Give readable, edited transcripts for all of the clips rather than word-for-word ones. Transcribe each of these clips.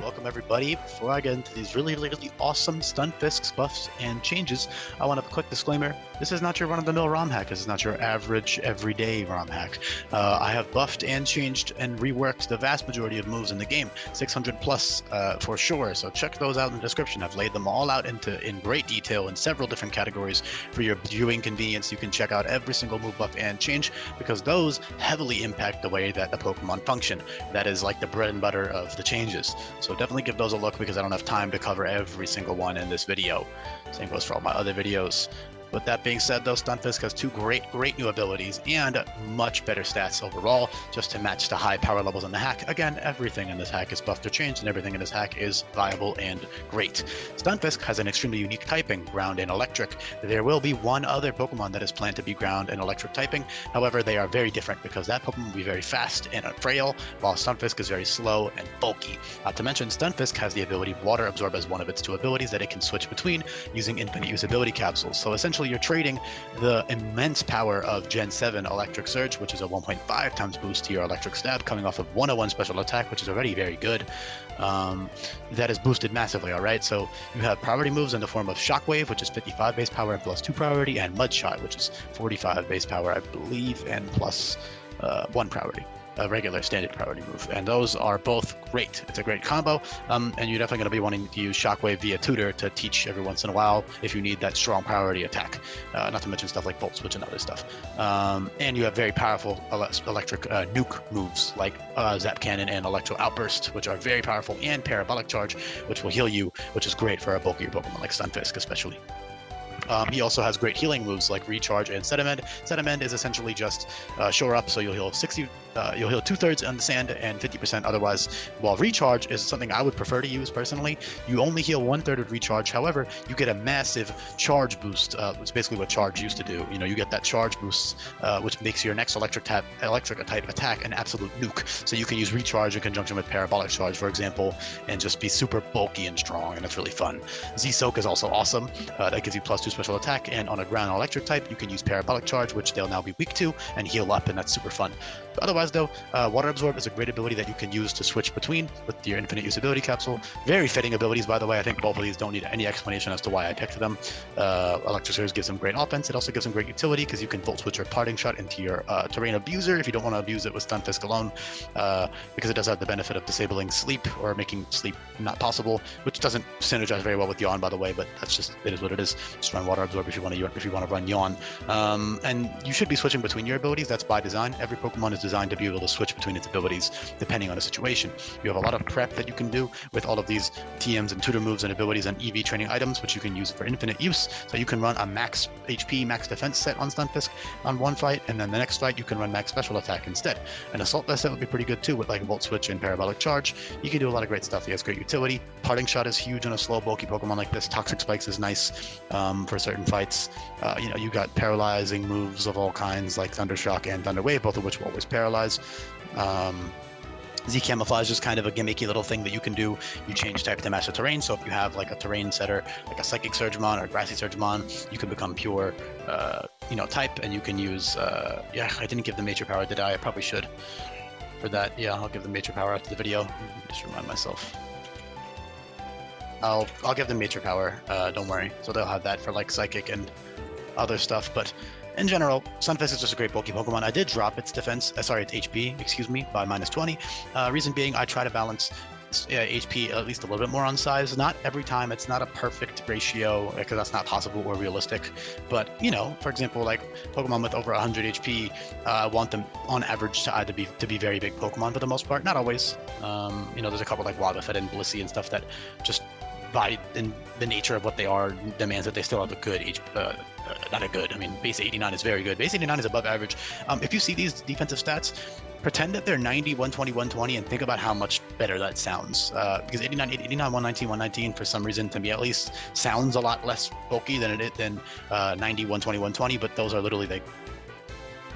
Welcome everybody. Before I get into these really awesome Stunfisk buffs and changes, I want to have a quick disclaimer. This is not your run-of-the-mill ROM hack. This is not your average, everyday ROM hack. I have buffed and changed and reworked the vast majority of moves in the game, 600 plus for sure. So check those out in the description. I've laid them all out in great detail in several different categories for your viewing convenience. You can check out every single move buff and change because those heavily impact the way that the Pokemon function. That is like the bread and butter of the changes. So definitely give those a look because I don't have time to cover every single one in this video. Same goes for all my other videos. With that being said, though, Stunfisk has two great new abilities and much better stats overall, just to match the high power levels in the hack. Again, everything in this hack is buffed or changed, and everything in this hack is viable and great. Stunfisk has an extremely unique typing, ground and electric. There will be one other Pokemon that is planned to be ground and electric typing. However, they are very different because that Pokemon will be very fast and frail, while Stunfisk is very slow and bulky. Not to mention, Stunfisk has the ability Water Absorb as one of its two abilities that it can switch between using infinite usability capsules. So essentially, you're trading the immense power of Gen 7 Electric Surge, which is a 1.5 times boost to your Electric Stab, coming off of 101 special attack, which is already very good. That is boosted massively, all right? So you have priority moves in the form of Shockwave, which is 55 base power and plus 2 priority, and Mudshot, which is 45 base power, I believe, and plus 1 priority. A regular standard priority move, and those are both great. It's a great combo, and you're definitely going to be wanting to use Shockwave via Tutor to teach every once in a while if you need that strong priority attack, not to mention stuff like Volt Switch and other stuff. And you have very powerful electric nuke moves like Zap Cannon and Electro Outburst, which are very powerful, and Parabolic Charge, which will heal you, which is great for a bulkier Pokemon like Stunfisk especially. He also has great healing moves like Recharge and Sediment. Sediment is essentially just Shore Up, so you'll heal 60, you'll heal 2/3 on the sand and 50% otherwise. While Recharge is something I would prefer to use personally. You only heal 1/3 with Recharge. However, you get a massive charge boost. It's basically what Charge used to do. You know, you get that charge boost, which makes your next electric type attack an absolute nuke. So you can use Recharge in conjunction with Parabolic Charge, for example, and just be super bulky and strong, and it's really fun. Z-Soak is also awesome. That gives you +2 special attack, and on a ground electric type you can use Parabolic Charge, which they'll now be weak to, and heal up, and that's super fun. But otherwise though, Water Absorb is a great ability that you can use to switch between with your infinite usability capsule. Very fitting abilities, by the way. I think both of these don't need any explanation as to why I picked them. Electric Surge gives them great offense. It also gives them great utility because you can Volt Switch or Parting Shot into your Terrain Abuser if you don't want to abuse it with Stunfisk alone, because it does have the benefit of disabling sleep or making sleep not possible, which doesn't synergize very well with Yawn, by the way, but that's just, it is what it is. Just run Water Absorb if you want to run Yawn. And you should be switching between your abilities. That's by design. Every Pokemon is designed to be able to switch between its abilities depending on the situation. You have a lot of prep that you can do with all of these TMs and tutor moves and abilities and EV training items, which you can use for infinite use. So you can run a max HP, max defense set on Stunfisk on one fight, and then the next fight you can run max special attack instead. An Assault Vest set would be pretty good too with like Volt Switch and Parabolic Charge. You can do a lot of great stuff. He has great utility. Parting Shot is huge on a slow, bulky Pokemon like this. Toxic Spikes is nice for certain fights. You know, you got paralyzing moves of all kinds like Thunder Shock and Thunder Wave, both of which will always paralyze. Z Camouflage is kind of a gimmicky little thing that you can do. You change type to match the terrain. So if you have like a terrain setter, like a Psychic Surgemon or a Grassy Surgemon, you can become pure, type, and you can use. Yeah, I didn't give the Nature Power, did I? I probably should. For that, yeah, I'll give them Nature Power after the video. Just remind myself. I'll give them Nature Power. Don't worry. So they'll have that for like Psychic and other stuff, but. In general, Stunfisk is just a great bulky Pokemon. I did drop its defense, its HP, excuse me, by -20. Reason being, I try to balance HP at least a little bit more on size. Not every time. It's not a perfect ratio because that's not possible or realistic. But, you know, for example, like Pokemon with over 100 HP, I want them on average to either be very big Pokemon for the most part. Not always. There's a couple like Wobbuffet and Blissey and stuff that just by in the nature of what they are demands that they still have a good base 89 is very good. Base 89 is above average. If you see these defensive stats, pretend that they're 90, 120, 120, and think about how much better that sounds. Because 89, 119, 119, for some reason, to me at least, sounds a lot less bulky than 90, 120, 120, but those are literally like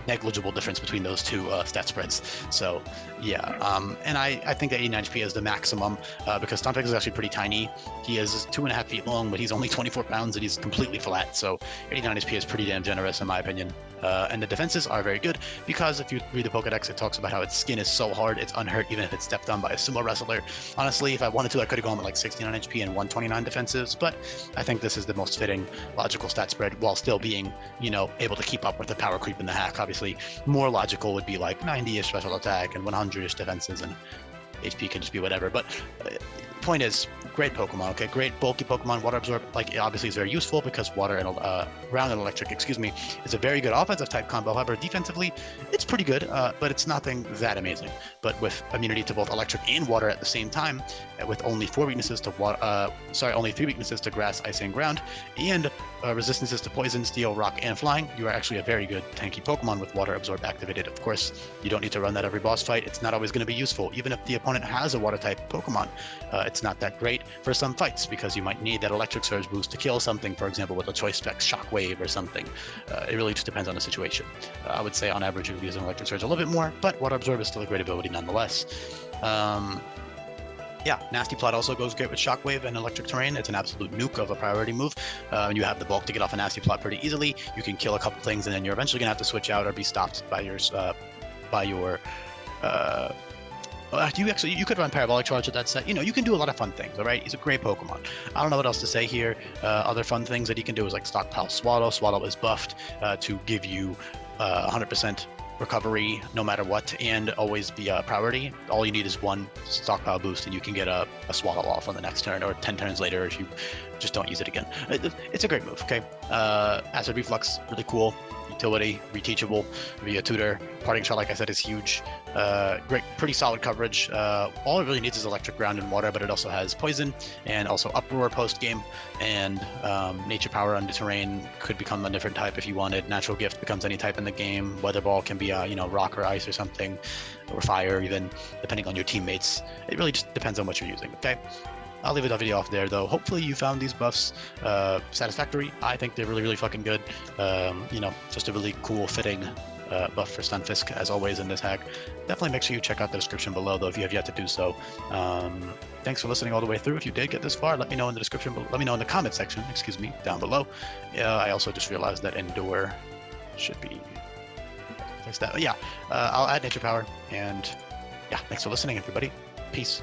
negligible difference between those two stat spreads. So yeah, and I think that 89 HP is the maximum because Stunfisk is actually pretty tiny. He is 2.5 feet long, but he's only 24 pounds and he's completely flat. So 89 HP is pretty damn generous in my opinion. And the defenses are very good because if you read the Pokedex, it talks about how its skin is so hard, it's unhurt even if it's stepped on by a sumo wrestler. Honestly, if I wanted to, I could have gone with like 69 HP and 129 defensives, but I think this is the most fitting logical stat spread while still being, you know, able to keep up with the power creep in the hack. Obviously, more logical would be like 90-ish special attack and 100-ish defenses, and HP can just be whatever. But point is, great Pokemon, okay? Great bulky Pokemon. Water Absorb, like, it obviously is very useful because water and ground and electric, excuse me, is a very good offensive type combo. However, defensively, it's pretty good, but it's nothing that amazing. But with immunity to both electric and water at the same time, with only 4 weaknesses to water, only 3 weaknesses to grass, ice, and ground, and resistances to poison, steel, rock, and flying, you are actually a very good tanky Pokemon with Water Absorb activated. Of course, you don't need to run that every boss fight. It's not always going to be useful. Even if the opponent has a water type Pokemon, it's not that great for some fights because you might need that electric surge boost to kill something, for example, with a choice spec shockwave or something. It really just depends on the situation. I would say on average you would use an electric surge a little bit more, but Water Absorb is still a great ability nonetheless. Yeah, Nasty Plot also goes great with Shockwave and Electric Terrain. It's an absolute nuke of a priority move. You have the bulk to get off a Nasty Plot pretty easily. You can kill a couple things, and then you're eventually gonna have to switch out or be stopped by your you could run Parabolic Charge with that set. You know, you can do a lot of fun things, all right? He's a great Pokemon. I don't know what else to say here. Other fun things that he can do is like Stockpile Swallow. Swallow is buffed to give you 100% recovery no matter what, and always be a priority. All you need is 1 stockpile boost and you can get a swallow off on the next turn, or 10 turns later if you just don't use it again. It's a great move, okay? Acid Reflux, really cool. Utility, reteachable via tutor. Parting Shot, like I said, is huge. Great, pretty solid coverage. All it really needs is electric, ground, and water, but it also has poison and also uproar post game, and nature power under terrain could become a different type if you wanted. Natural gift becomes any type in the game. Weather ball can be rock or ice or something, or fire even, depending on your teammates. It really just depends on what you're using. Okay. I'll leave the video off there, though. Hopefully you found these buffs satisfactory. I think they're really, really fucking good. Just a really cool, fitting buff for Stunfisk, as always, in this hack. Definitely make sure you check out the description below, though, if you have yet to do so. Thanks for listening all the way through. If you did get this far, let me know in the description. Let me know in the comment section, excuse me, down below. I also just realized that Endure should be fix that. Yeah, I'll add Nature Power, and yeah, thanks for listening, everybody. Peace.